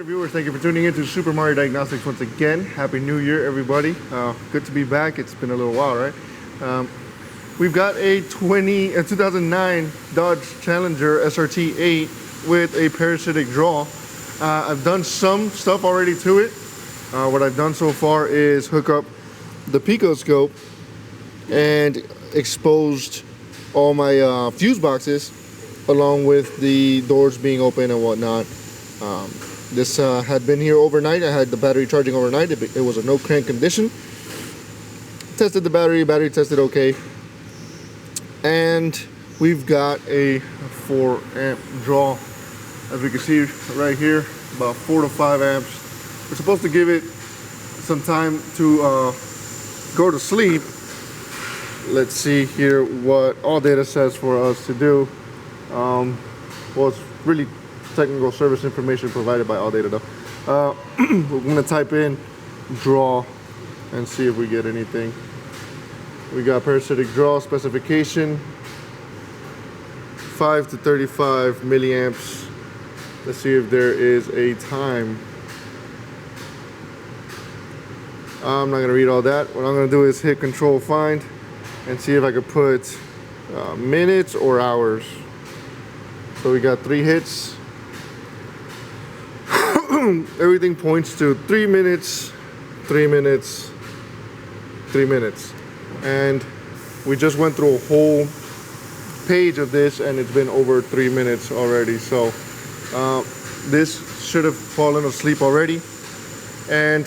there, viewers. Thank you for tuning in to Supermariodiagnostics once again. Happy New Year, everybody. Good to be back. It's been a little while, right? We've got a 2009 Dodge Challenger SRT8 with a parasitic draw. I've done some stuff already to it. What I've done so far is hook up the picoscope and exposed all my fuse boxes, along with the doors being open and whatnot. This had been here overnight. I had the battery charging overnight. It was a no crank condition. Tested the battery tested okay. And we've got a 4 amp draw, as we can see right here, about 4 to 5 amps. We're supposed to give it some time to go to sleep. Let's see here what all data says for us to do. Well, it's really technical service information provided by All Data though. We're gonna type in draw and see if we get anything. We got parasitic draw specification, 5 to 35 milliamps. Let's see if there is a time. I'm not gonna read all that. What I'm gonna do is hit Control Find and see if I could put minutes or hours. So we got 3 hits. Everything points to 3 minutes, 3 minutes, 3 minutes. And we just went through a whole page of this and it's been over 3 minutes already. So this should have fallen asleep already. And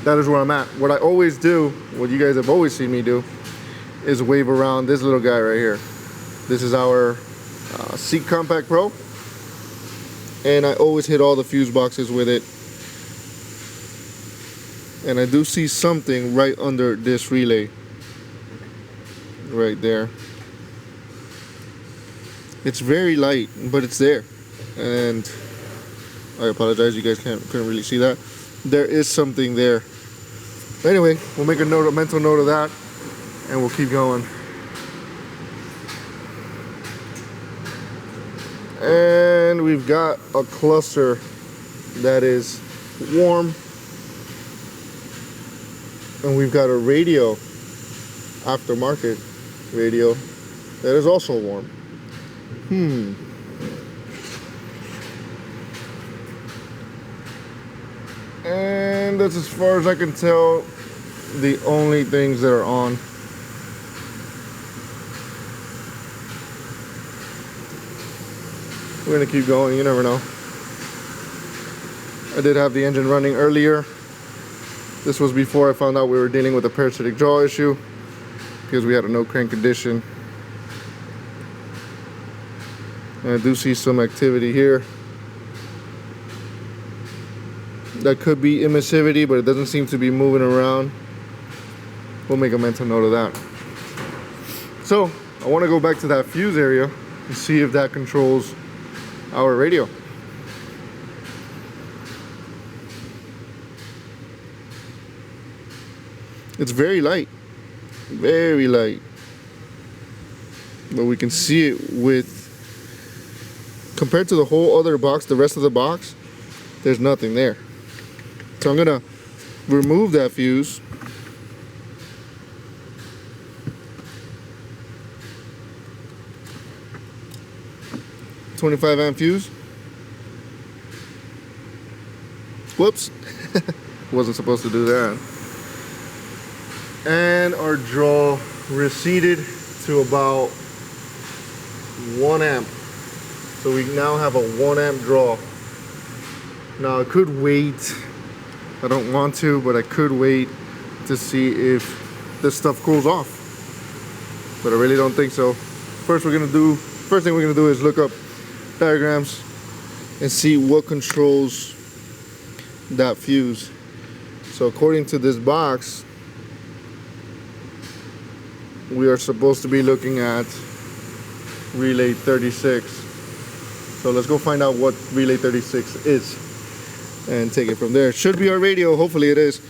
that is where I'm at. What I always do, what you guys have always seen me do, is wave around this little guy right here. This is our Seek Compact Pro. And I always hit all the fuse boxes with it. And I do see something right under this relay. Right there. It's very light, but it's there. And I apologize, you guys couldn't really see that. There is something there. Anyway, we'll make a mental note of that, and we'll keep going. And we've got a cluster that is warm, and we've got a radio, aftermarket radio, that is also warm. And that's, as far as I can tell, the only things that are on. We're gonna keep going, you never know. I did have the engine running earlier. This was before I found out we were dealing with a parasitic draw issue, because we had a no crank condition. And I do see some activity here. That could be emissivity, but it doesn't seem to be moving around. We'll make a mental note of that. So I want to go back to that fuse area and see if that controls our radio. It's very light, but we can see it with, compared to the whole other box, the rest of the box, there's nothing there. So I'm gonna remove that fuse. .25 amp fuse. Whoops. Wasn't supposed to do that. And our draw receded to about 1 amp. So we now have a 1 amp draw. Now I could wait. I don't want to, but I could wait to see if this stuff cools off. But I really don't think so. First thing we're gonna do is look up diagrams and see what controls that fuse. So according to this box, we are supposed to be looking at relay 36. So let's go find out what relay 36 is and take it from there. Should be our radio, hopefully it is,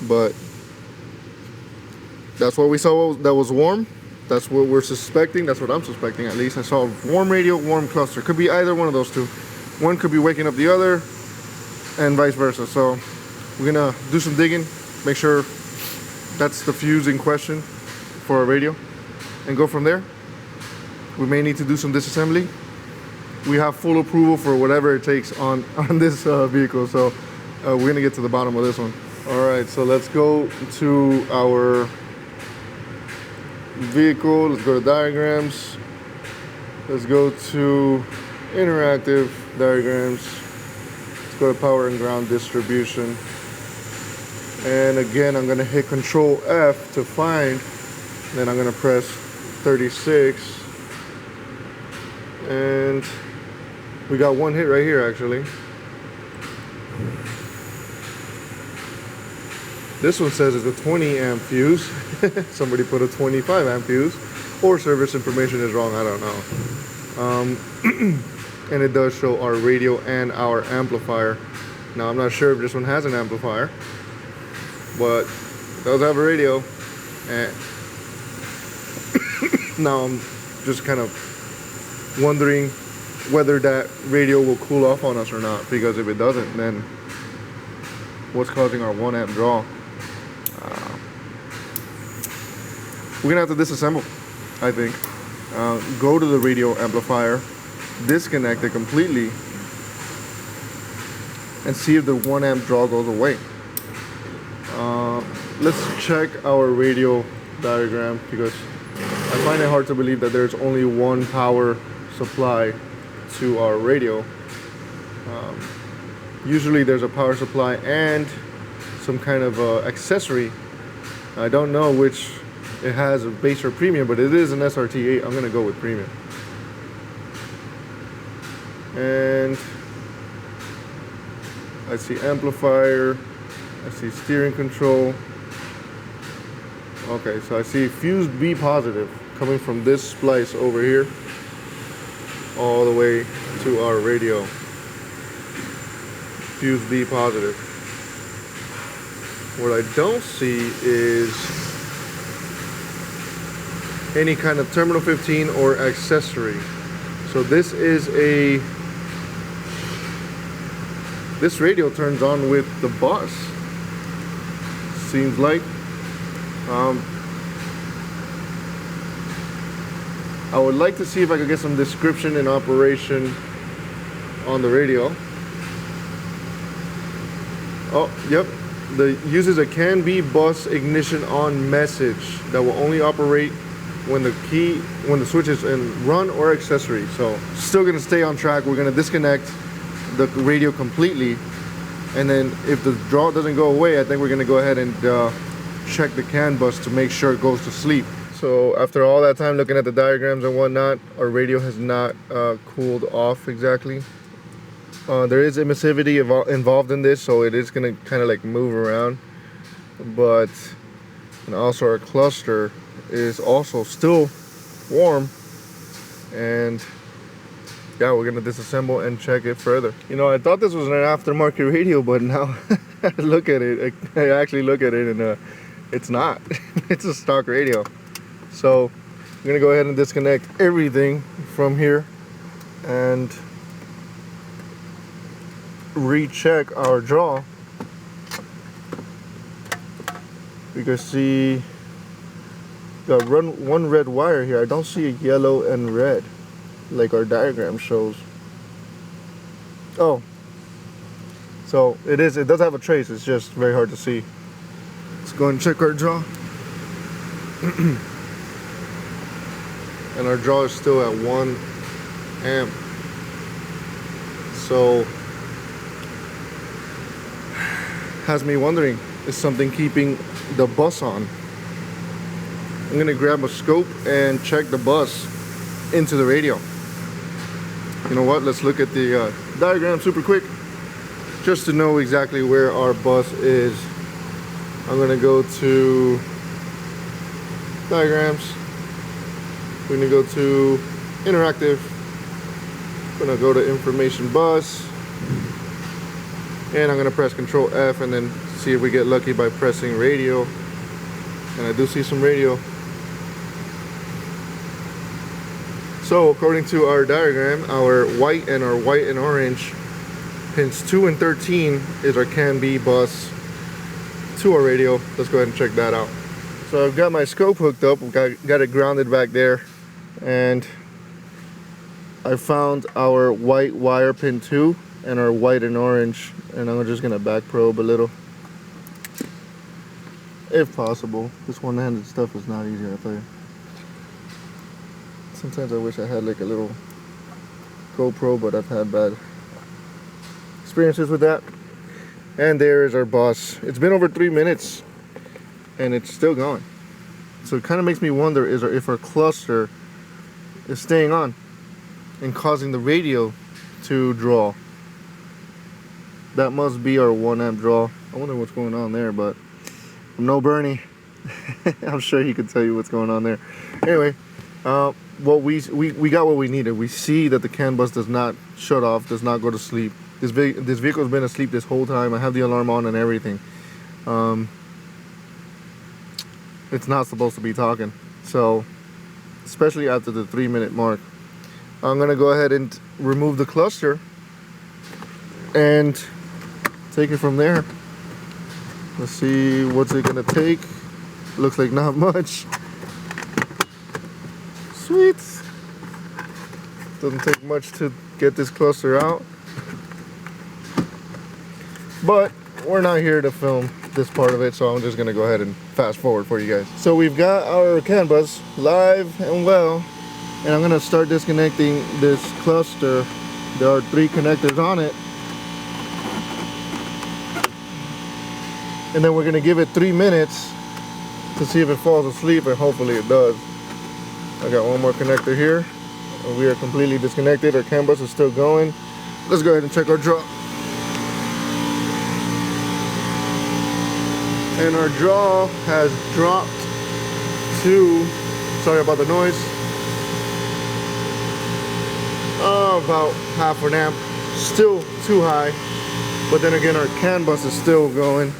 but that's what we saw that was warm. That's what we're suspecting. That's what I'm suspecting, at least. I saw warm radio, warm cluster. Could be either one of those two. one could be waking up the other, and vice versa. So we're gonna do some digging, make sure that's the fuse in question for our radio, and go from there. We may need to do some disassembly. We have full approval for whatever it takes on this vehicle, so we're gonna get to the bottom of this one. All right, so let's go to our vehicle. Let's go to diagrams. Let's go to interactive diagrams. Let's go to power and ground distribution. And again, I'm gonna hit Control F to find, then I'm gonna press 36. And we got one hit right here actually. This one says it's a 20 amp fuse. Somebody put a 25 amp fuse, or service information is wrong, I don't know. And it does show our radio and our amplifier. Now I'm not sure if this one has an amplifier, but it does have a radio. And now I'm just kind of wondering whether that radio will cool off on us or not, because if it doesn't, then what's causing our 1 amp draw? We're gonna have to disassemble, I think. Go to the radio amplifier, disconnect it completely, and see if the 1 amp draw goes away. Let's check our radio diagram, because I find it hard to believe that there's only one power supply to our radio. Usually there's a power supply and some kind of accessory. I don't know which it has, a base or premium, but it is an SRT8. I'm gonna go with premium. And I see amplifier, I see steering control. Okay, so I see fuse B positive coming from this splice over here all the way to our radio. Fuse B positive. What I don't see is any kind of terminal 15 or accessory. So this radio turns on with the bus, seems like. I would like to see if I could get some description and operation on the radio. Oh, yep. Uses a CAN B bus ignition on message that will only operate when the switch is in run or accessory. So still gonna stay on track. We're gonna disconnect the radio completely, and then if the draw doesn't go away, I think we're gonna go ahead and check the CAN bus to make sure it goes to sleep. So after all that time looking at the diagrams and whatnot, our radio has not cooled off exactly. There is emissivity involved in this, so it is gonna kind of like move around, and also our cluster is also still warm, and yeah, we're gonna disassemble and check it further. You know, I thought this was an aftermarket radio, but now I look at it, I actually look at it, and it's not. It's a stock radio. So I'm gonna go ahead and disconnect everything from here and recheck our draw. You can see got one red wire here. I don't see a yellow and red like our diagram shows. Oh, so it does have a trace, it's just very hard to see. Let's go and check our draw. And our draw is still at 1 amp. So has me wondering, is something keeping the bus on? I'm gonna grab a scope and check the bus into the radio. You know what, let's look at the diagram super quick, just to know exactly where our bus is. I'm gonna go to diagrams, we're gonna go to interactive, I'm gonna go to information bus, and I'm gonna press Control F and then see if we get lucky by pressing radio. And I do see some radio. So according to our diagram, our white and orange pins 2 and 13 is our CAN B bus to our radio. Let's go ahead and check that out. So I've got my scope hooked up, got it grounded back there, and I found our white wire pin 2 and our white and orange, and I'm just gonna back probe a little if possible. This one-handed stuff is not easy, I tell you. Sometimes I wish I had like a little GoPro, but I've had bad experiences with that. And there is our bus. It's been over 3 minutes and it's still going. So it kind of makes me wonder if our cluster is staying on and causing the radio to draw. That must be our 1 amp draw. I wonder what's going on there, but I'm no Bernie. I'm sure he could tell you what's going on there. Anyway, we got what we needed. We see that the CAN bus does not shut off, does not go to sleep. This vehicle's been asleep this whole time. I have the alarm on and everything. It's not supposed to be talking. So, especially after the 3 minute mark. I'm gonna go ahead and remove the cluster and take it from there. Let's see what's it gonna take. Looks like not much. Sweet. Doesn't take much to get this cluster out. But we're not here to film this part of it, so I'm just gonna go ahead and fast forward for you guys. So we've got our CAN bus live and well, and I'm gonna start disconnecting this cluster. There are 3 connectors on it. And then we're gonna give it 3 minutes to see if it falls asleep, and hopefully it does. I got one more connector here, and we are completely disconnected. Our CAN bus is still going. Let's go ahead and check our draw. And our draw has dropped to, sorry about the noise, about half an amp. Still too high, but then again our CAN bus is still going.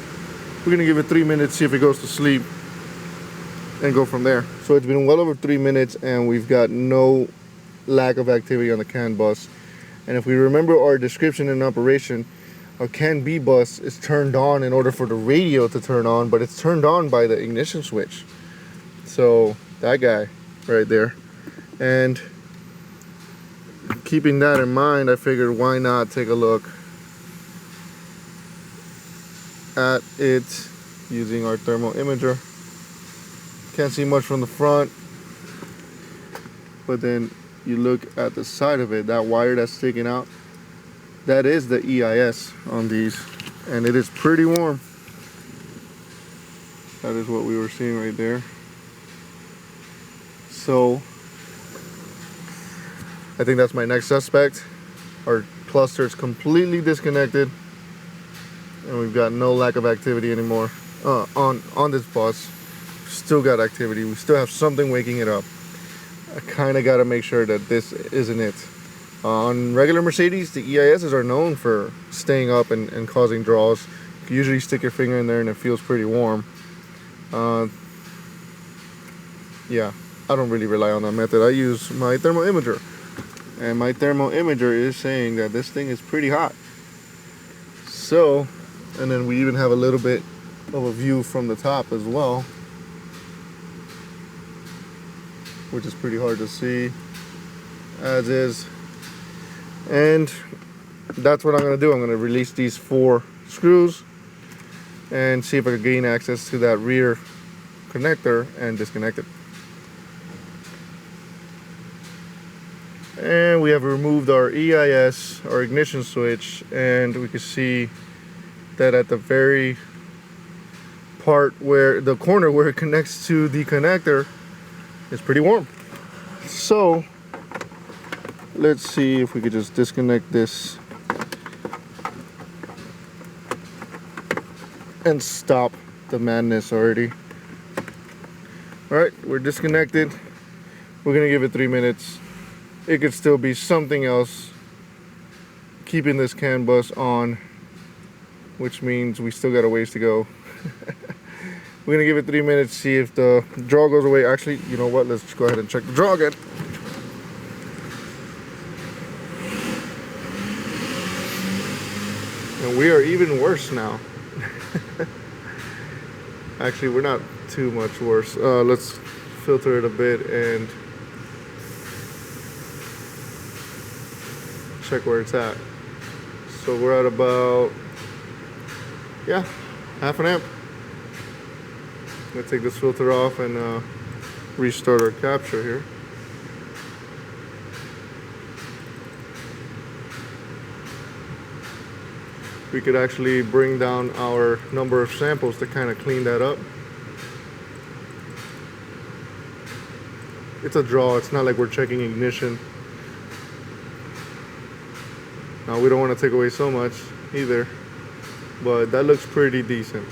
We're gonna give it 3 minutes, see if it goes to sleep, and go from there. So it's been well over 3 minutes and we've got no lack of activity on the CAN bus. And if we remember our description in operation, our CAN B bus is turned on in order for the radio to turn on, but it's turned on by the ignition switch. So that guy right there. And keeping that in mind, I figured why not take a look at it using our thermal imager. Can't see much from the front, but then you look at the side of it, that wire that's sticking out, that is the EIS on these, and it is pretty warm. That is what we were seeing right there. So I think that's my next suspect. Our cluster is completely disconnected and we've got no lack of activity anymore on this bus. Still got activity. We still have something waking it up. I kind of got to make sure that this isn't it. On regular Mercedes, the EISs are known for staying up and causing draws. You can usually stick your finger in there and it feels pretty warm. Yeah, I don't really rely on that method. I use my thermal imager, and my thermal imager is saying that this thing is pretty hot. So, and then we even have a little bit of a view from the top as well, which is pretty hard to see, as is. And that's what I'm going to do. I'm going to release these 4 screws and see if I can gain access to that rear connector and disconnect it. And we have removed our EIS, our ignition switch, and we can see that at the very part where the corner where it connects to the connector is pretty warm. So let's see if we could just disconnect this and stop the madness already. Alright, we're disconnected. We're gonna give it 3 minutes. It could still be something else keeping this CAN bus on, which means we still got a ways to go. We're gonna give it 3 minutes, see if the draw goes away. Actually, you know what, let's go ahead and check the draw again. And we are even worse now. Actually, we're not too much worse. Let's filter it a bit and check where it's at. So we're at about, yeah, half an amp. I'm gonna take this filter off and restart our capture here. We could actually bring down our number of samples to kind of clean that up. It's a draw, it's not like we're checking ignition. Now we don't want to take away so much either, but that looks pretty decent.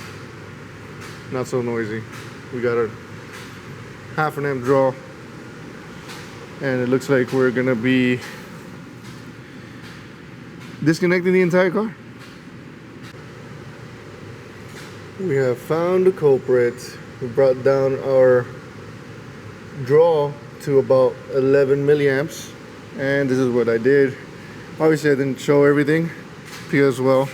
Not so noisy. We got a half an amp draw, and it looks like we're gonna be disconnecting the entire car. We have found the culprit. We brought down our draw to about 11 milliamps, and this is what I did. Obviously I didn't show everything because, well,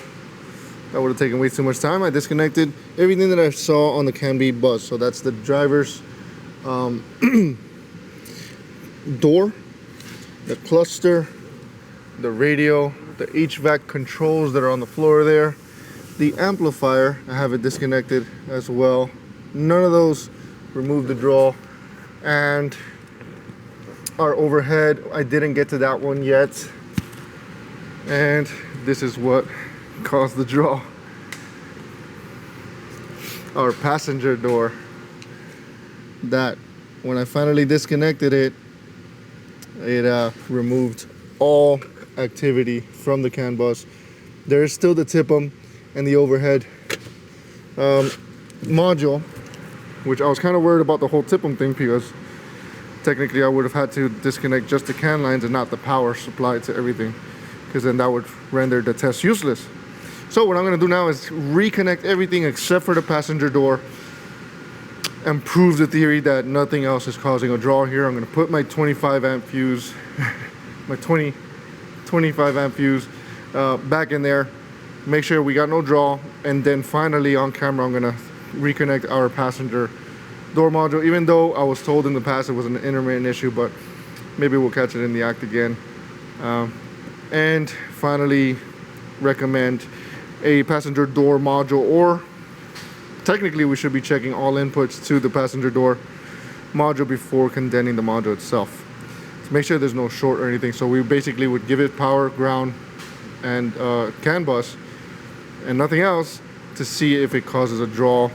that would have taken way too much time. I disconnected everything that I saw on the CAN bus. So that's the driver's door, the cluster, the radio, the HVAC controls that are on the floor there, the amplifier. I have it disconnected as well. None of those remove the draw. And our overhead, I didn't get to that one yet. And this is what caused the draw. Our passenger door, that when I finally disconnected it, it removed all activity from the CAN bus. There is still the TIPM and the overhead module, which I was kind of worried about the whole TIPM thing because technically I would have had to disconnect just the CAN lines and not the power supply to everything, because then that would render the test useless. So what I'm going to do now is reconnect everything except for the passenger door and prove the theory that nothing else is causing a draw here. I'm going to put my 25 amp fuse, my 25 amp fuse back in there, make sure we got no draw, and then finally on camera I'm going to reconnect our passenger door module, even though I was told in the past it was an intermittent issue, but maybe we'll catch it in the act again. And finally recommend a passenger door module, or technically we should be checking all inputs to the passenger door module before condemning the module itself to make sure there's no short or anything. So we basically would give it power, ground, and CAN bus and nothing else to see if it causes a draw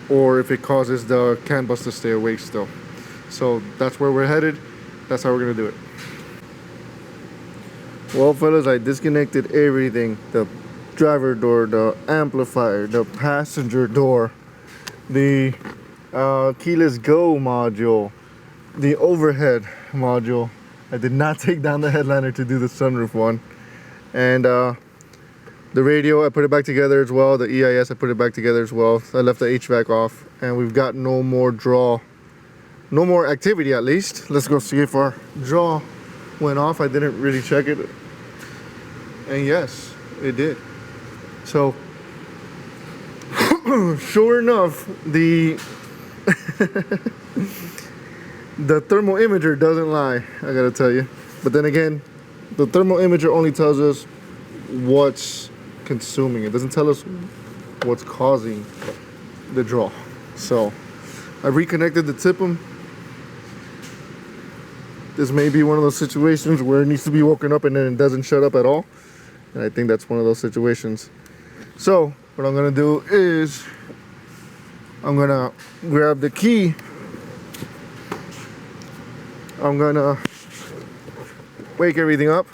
or if it causes the CAN bus to stay awake still. So that's where we're headed. That's how we're gonna do it. Well, fellas, I disconnected everything: the driver door, the amplifier, the passenger door, the keyless go module, the overhead module. I did not take down the headliner to do the sunroof one. And the radio, I put it back together as well. The EIS, I put it back together as well. I left the HVAC off, and we've got no more draw, no more activity at least. Let's go see if our draw went off. I didn't really check it, and yes, it did. So sure enough, the the thermal imager doesn't lie, I gotta tell you. But then again, the thermal imager only tells us what's consuming. It doesn't tell us what's causing the draw. So I reconnected the TIPM. This may be one of those situations where it needs to be woken up and then it doesn't shut up at all. And I think that's one of those situations. So what I'm gonna do is I'm gonna grab the key. I'm gonna wake everything up,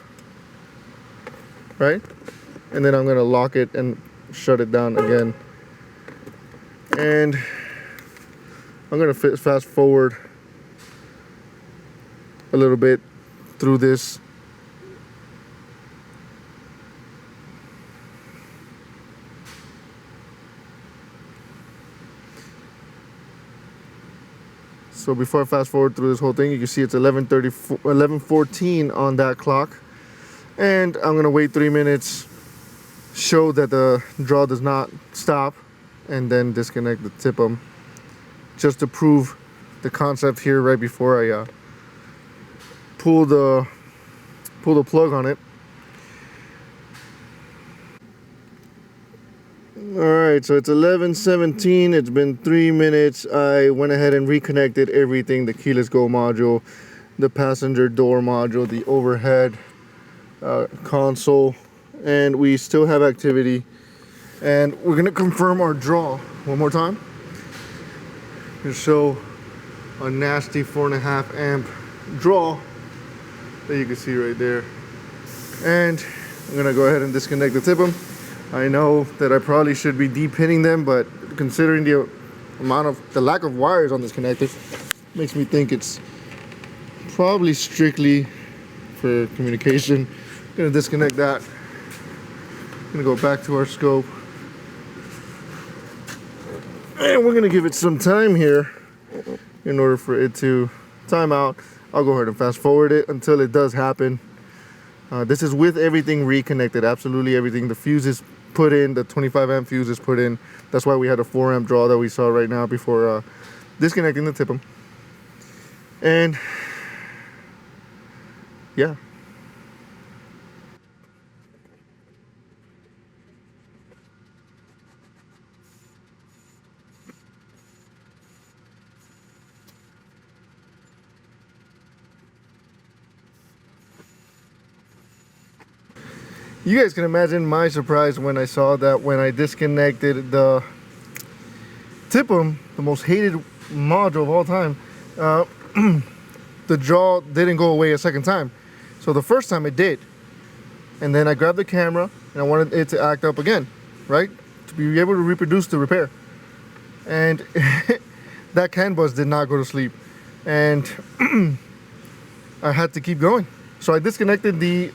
right? And then I'm gonna lock it and shut it down again. And I'm gonna fast forward a little bit through this. So before I fast forward through this whole thing, you can see it's 11:14 on that clock. And I'm gonna wait 3 minutes show that the draw does not stop, and then disconnect the TIPM, just to prove the concept here right before I pull the plug on it. Alright, so it's 11:17, it's been 3 minutes. I went ahead and reconnected everything, the keyless go module, the passenger door module, the overhead console, and we still have activity. And we're gonna confirm our draw one more time and show a nasty 4.5 amp draw that you can see right there. And I'm gonna go ahead and disconnect the TIPM. I know that I probably should be de-pinning them, but considering the lack of wires on this connector, makes me think it's probably strictly for communication. I'm gonna disconnect that. I'm gonna go back to our scope, and we're gonna give it some time here in order for it to time out. I'll go ahead and fast forward it until it does happen. This is with everything reconnected, absolutely everything. The fuse is put in, the 25 amp fuse is put in. That's why we had a 4 amp draw that we saw right now before disconnecting the TIPM. And yeah. You guys can imagine my surprise when I saw that when I disconnected the TIPM, the most hated module of all time, the draw didn't go away a second time. So the first time it did. And then I grabbed the camera and I wanted it to act up again, right? To be able to reproduce the repair. And that CAN bus did not go to sleep. And I had to keep going. So I disconnected the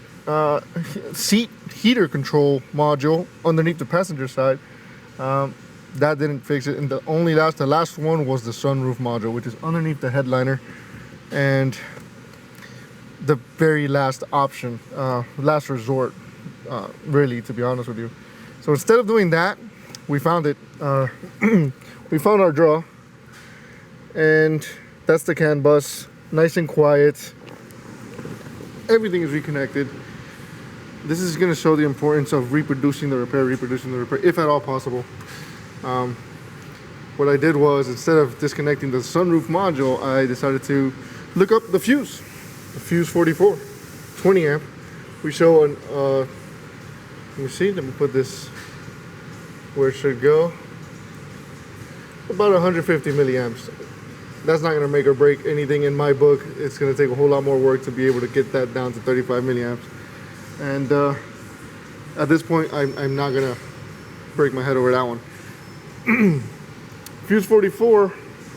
seat heater control module underneath the passenger side. That didn't fix it, and the last one was the sunroof module, which is underneath the headliner, and the very last option, last resort, really, to be honest with you. So instead of doing that, we found it. We found our draw, and that's the CAN bus, nice and quiet. Everything is reconnected. This is going to show the importance of reproducing the repair, if at all possible. What I did was, instead of disconnecting the sunroof module, I decided to look up the fuse 44, 20 amp. We show an, let me see, let me put this where it should go. About 150 milliamps. That's not going to make or break anything in my book. It's going to take a whole lot more work to be able to get that down to 35 milliamps. And at this point, I'm not gonna break my head over that one. Fuse 44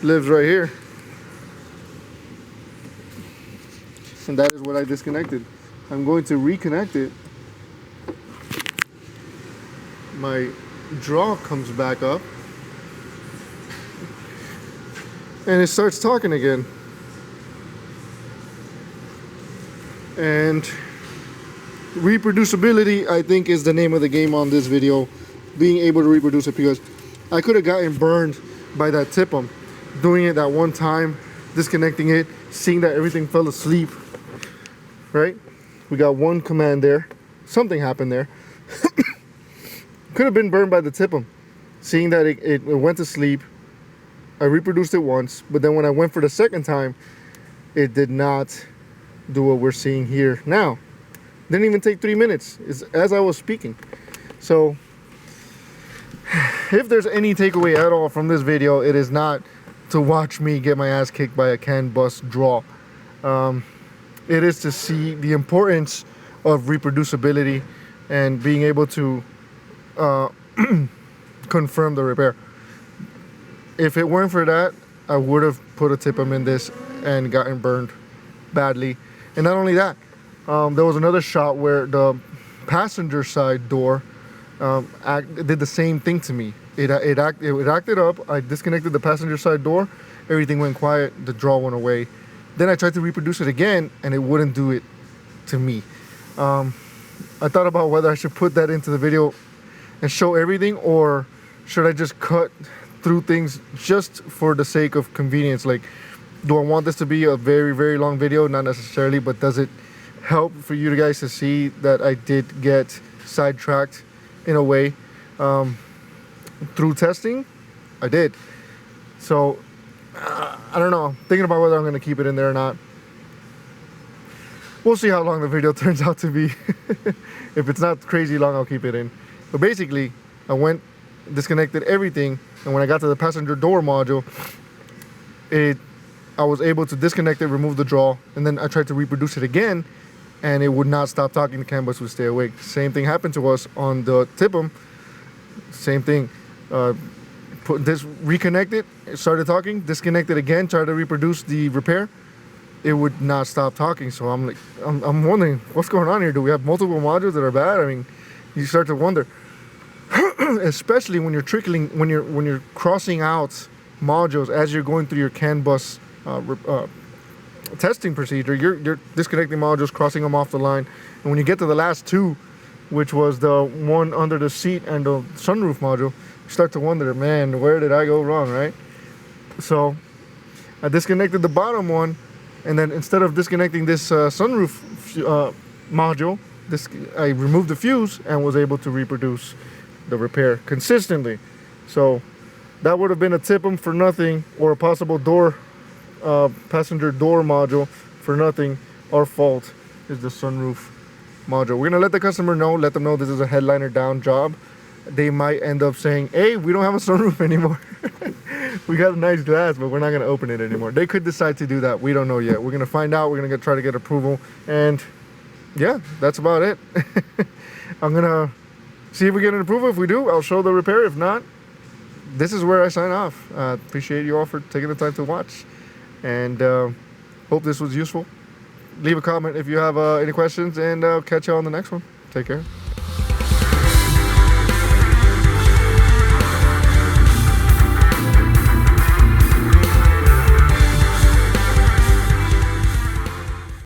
lives right here, and that is what I disconnected. I'm going to reconnect it. My draw comes back up, and it starts talking again. And reproducibility, I think, is the name of the game on this video. Being able to reproduce it, because I could have gotten burned by that TIPM doing it that one time, disconnecting it, seeing that everything fell asleep, right? We got one command there, something happened there. Could have been burned by the TIPM, seeing that it went to sleep. I reproduced it once, but then when I went for the second time, it did not do what we're seeing here now. Didn't even take 3 minutes as I was speaking. So if there's any takeaway at all from this video, it is not to watch me get my ass kicked by a CAN bus draw. It is to see the importance of reproducibility and being able to confirm the repair. If it weren't for that, I would have put a TIPM in this and gotten burned badly. And not only that, there was another shot where the passenger side door did the same thing to me. It acted up. I disconnected the passenger side door. Everything went quiet. The draw went away. Then I tried to reproduce it again, and it wouldn't do it to me. I thought about whether I should put that into the video and show everything, or should I just cut through things just for the sake of convenience? Like, do I want this to be a very, very long video? Not necessarily, but does it help for you guys to see that I did get sidetracked in a way through testing? I did. So I don't know. I'm thinking about whether I'm going to keep it in there or not. We'll see how long the video turns out to be. If it's not crazy long, I'll keep it in. But basically, I went, disconnected everything, and when I got to the passenger door module, I was able to disconnect it, remove the draw, and then I tried to reproduce it again, and it would not stop talking. The CAN bus would stay awake. Same thing happened to us on the TIPM. Same thing. Put this, reconnect it, started talking, disconnect it again, tried to reproduce the repair. It would not stop talking. So I'm like, I'm wondering what's going on here. Do we have multiple modules that are bad? I mean, you start to wonder, especially when you're when you're crossing out modules as you're going through your CAN bus testing procedure. You're disconnecting modules, crossing them off the line, and when you get to the last two, which was the one under the seat and the sunroof module, you start to wonder, man, where did I go wrong, right? So I disconnected the bottom one, and then instead of disconnecting this sunroof module, I removed the fuse and was able to reproduce the repair consistently. So that would have been a TIPM for nothing, or a possible door, passenger door module for nothing. Our fault is the sunroof module. We're gonna let the customer know, let them know this is a headliner down job. They might end up saying, hey, we don't have a sunroof anymore. We got a nice glass, but we're not gonna open it anymore. They could decide to do that. We don't know yet. We're gonna find out. We're gonna try to get approval, and yeah, that's about it. I'm gonna see if we get an approval. If we do, I'll show the repair. If not, this is where I sign off. Appreciate you all for taking the time to watch, and hope this was useful. Leave a comment if you have any questions, and I'll catch you on the next one. Take care.